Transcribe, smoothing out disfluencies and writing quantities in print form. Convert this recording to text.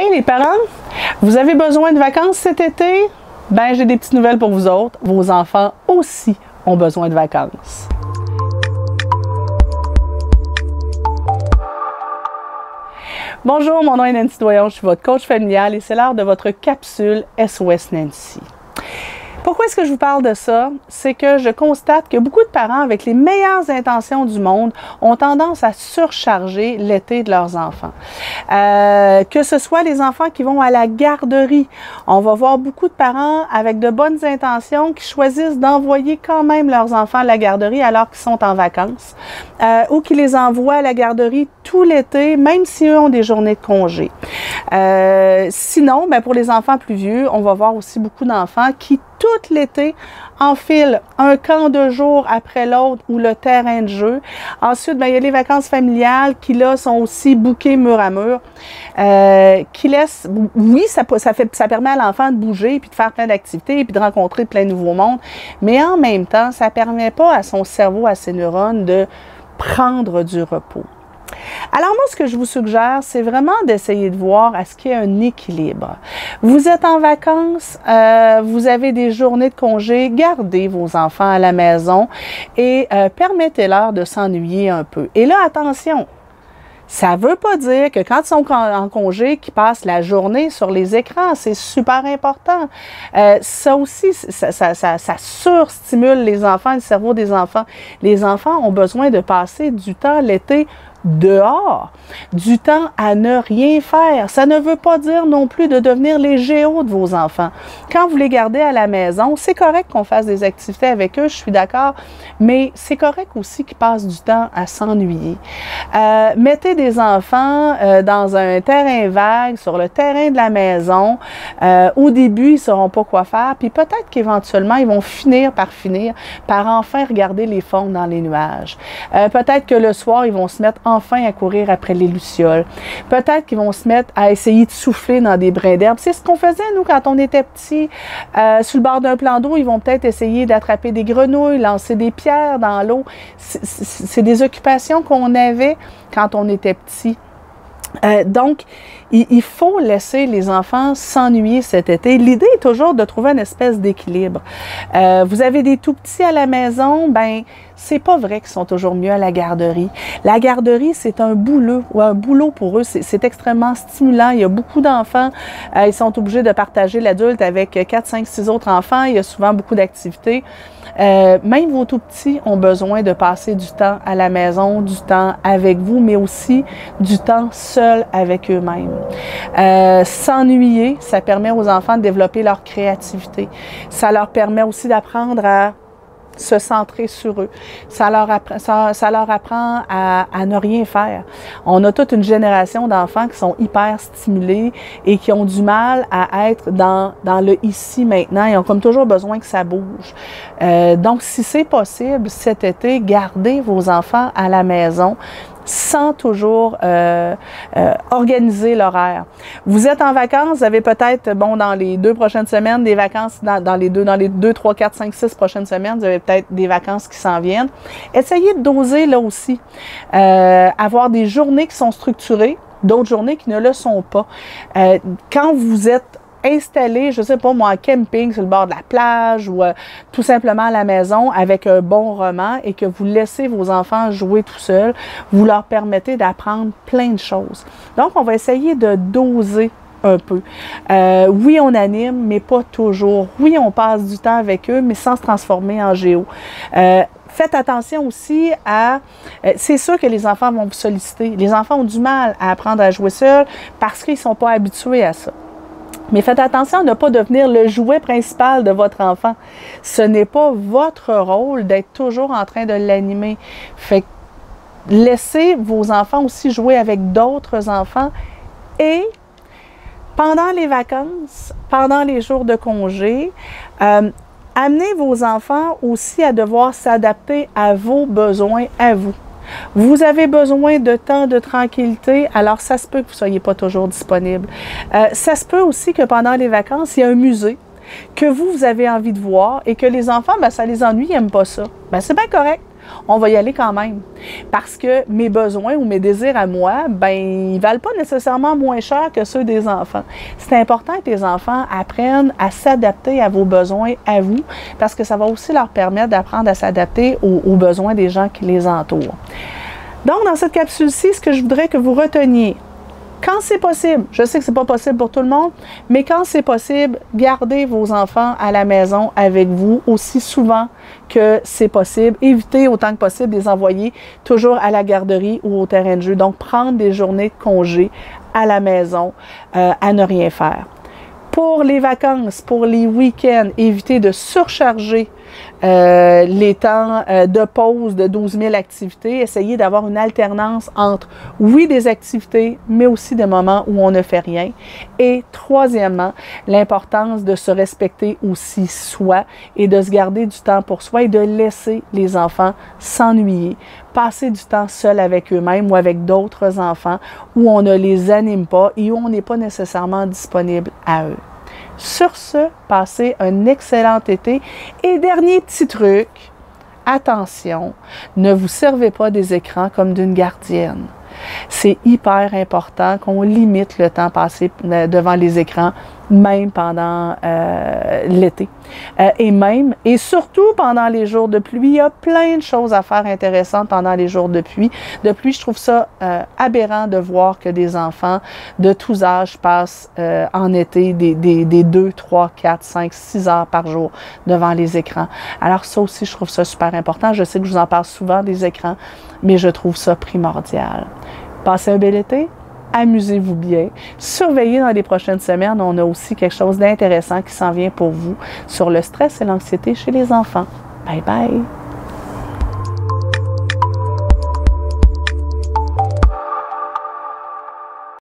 Hey les parents, vous avez besoin de vacances cet été? Ben j'ai des petites nouvelles pour vous autres. Vos enfants aussi ont besoin de vacances. Bonjour, mon nom est Nancy Doyon, je suis votre coach familial et c'est l'heure de votre capsule SOS Nancy. Pourquoi est-ce que je vous parle de ça? C'est que je constate que beaucoup de parents, avec les meilleures intentions du monde, ont tendance à surcharger l'été de leurs enfants. Que ce soit les enfants qui vont à la garderie, on va voir beaucoup de parents avec de bonnes intentions qui choisissent d'envoyer quand même leurs enfants à la garderie alors qu'ils sont en vacances, ou qui les envoient à la garderie tout l'été, même si eux ont des journées de congé. Sinon, ben pour les enfants plus vieux, on va voir aussi beaucoup d'enfants qui tout l'été enfilent un camp de jour après l'autre ou le terrain de jeu. Ensuite, ben, il y a les vacances familiales qui là sont aussi bookées mur à mur, qui laissent, oui, ça permet à l'enfant de bouger puis de faire plein d'activités puis de rencontrer plein de nouveaux mondes, mais en même temps, ça permet pas à son cerveau, à ses neurones de prendre du repos. Alors moi, ce que je vous suggère, c'est vraiment d'essayer de voir à ce qu'il y ait un équilibre. Vous êtes en vacances, vous avez des journées de congé, gardez vos enfants à la maison et permettez-leur de s'ennuyer un peu. Et là, attention, ça ne veut pas dire que quand ils sont en congé, qu'ils passent la journée sur les écrans. C'est super important. Ça aussi, ça surstimule les enfants, le cerveau des enfants. Les enfants ont besoin de passer du temps l'été dehors, du temps à ne rien faire. Ça ne veut pas dire non plus de devenir les géos de vos enfants. Quand vous les gardez à la maison, c'est correct qu'on fasse des activités avec eux, je suis d'accord, mais c'est correct aussi qu'ils passent du temps à s'ennuyer. Mettez des enfants dans un terrain vague, sur le terrain de la maison. Au début, ils ne sauront pas quoi faire, puis peut-être qu'éventuellement, ils vont finir par enfin regarder les formes dans les nuages. Peut-être que le soir, ils vont se mettre enfin à courir après les lucioles. Peut-être qu'ils vont se mettre à essayer de souffler dans des brins d'herbe. C'est ce qu'on faisait, nous, quand on était petits. Sur le bord d'un plan d'eau, ils vont peut-être essayer d'attraper des grenouilles, lancer des pierres dans l'eau. C'est des occupations qu'on avait quand on était petits. Donc, il faut laisser les enfants s'ennuyer cet été. L'idée est toujours de trouver une espèce d'équilibre. Vous avez des tout-petits à la maison, ben c'est pas vrai qu'ils sont toujours mieux à la garderie. La garderie, c'est un boulot pour eux. C'est extrêmement stimulant. Il y a beaucoup d'enfants. Ils sont obligés de partager l'adulte avec 4, 5, 6 autres enfants. Il y a souvent beaucoup d'activités. Même vos tout-petits ont besoin de passer du temps à la maison, du temps avec vous, mais aussi du temps seul avec eux-mêmes. S'ennuyer, ça permet aux enfants de développer leur créativité. Ça leur permet aussi d'apprendre à se centrer sur eux. Ça leur apprend à ne rien faire. On a toute une génération d'enfants qui sont hyper stimulés et qui ont du mal à être dans le ici, maintenant. Ils ont comme toujours besoin que ça bouge. Donc, si c'est possible, cet été, gardez vos enfants à la maison sans toujours organiser l'horaire. Vous êtes en vacances, vous avez peut-être, bon, dans les 2 prochaines semaines, des vacances, dans les 2, 3, 4, 5, 6 prochaines semaines, vous avez peut-être des vacances qui s'en viennent. Essayez de doser là aussi. Avoir des journées qui sont structurées, d'autres journées qui ne le sont pas. Quand vous êtes installé, je sais pas moi, en camping sur le bord de la plage ou tout simplement à la maison avec un bon roman et que vous laissez vos enfants jouer tout seuls, vous leur permettez d'apprendre plein de choses. Donc, on va essayer de doser un peu. Oui, on anime, mais pas toujours. Oui, on passe du temps avec eux, mais sans se transformer en géo. Faites attention aussi à... c'est sûr que les enfants vont vous solliciter. Les enfants ont du mal à apprendre à jouer seuls parce qu'ils ne sont pas habitués à ça. Mais faites attention à ne pas devenir le jouet principal de votre enfant. Ce n'est pas votre rôle d'être toujours en train de l'animer. Fait que laissez vos enfants aussi jouer avec d'autres enfants et pendant les vacances, pendant les jours de congé, amenez vos enfants aussi à devoir s'adapter à vos besoins, à vous. Vous avez besoin de temps de tranquillité, alors ça se peut que vous ne soyez pas toujours disponible. Ça se peut aussi que pendant les vacances, il y a un musée que vous avez envie de voir et que les enfants, ben, ça les ennuie, ils n'aiment pas ça. Ben, c'est bien correct. on va y aller quand même. Parce que mes besoins ou mes désirs à moi, ben, ils valent pas nécessairement moins cher que ceux des enfants. C'est important que les enfants apprennent à s'adapter à vos besoins à vous, parce que ça va aussi leur permettre d'apprendre à s'adapter aux besoins des gens qui les entourent. Donc, dans cette capsule-ci, ce que je voudrais que vous reteniez, quand c'est possible, je sais que c'est pas possible pour tout le monde, mais quand c'est possible, gardez vos enfants à la maison avec vous aussi souvent que c'est possible. Évitez autant que possible de les envoyer toujours à la garderie ou au terrain de jeu. Donc, prendre des journées de congé à la maison, à ne rien faire. Pour les vacances, pour les week-ends, évitez de surcharger les temps de pause de 12 000 activités. Essayez d'avoir une alternance entre, oui, des activités, mais aussi des moments où on ne fait rien. Et troisièmement, l'importance de se respecter aussi soi et de se garder du temps pour soi et de laisser les enfants s'ennuyer. Passer du temps seul avec eux-mêmes ou avec d'autres enfants où on ne les anime pas et où on n'est pas nécessairement disponible à eux. Sur ce, passez un excellent été. Et dernier petit truc, attention, ne vous servez pas des écrans comme d'une gardienne. C'est hyper important qu'on limite le temps passé devant les écrans, même pendant l'été. Et surtout pendant les jours de pluie. Il y a plein de choses à faire intéressantes pendant les jours de pluie. Je trouve ça aberrant de voir que des enfants de tous âges passent en été des 2, 3, 4, 5, 6 heures par jour devant les écrans. Alors ça aussi, je trouve ça super important. Je sais que je vous en parle souvent des écrans, mais je trouve ça primordial. Passez un bel été. Amusez-vous bien. Surveillez dans les prochaines semaines. On a aussi quelque chose d'intéressant qui s'en vient pour vous sur le stress et l'anxiété chez les enfants. Bye bye!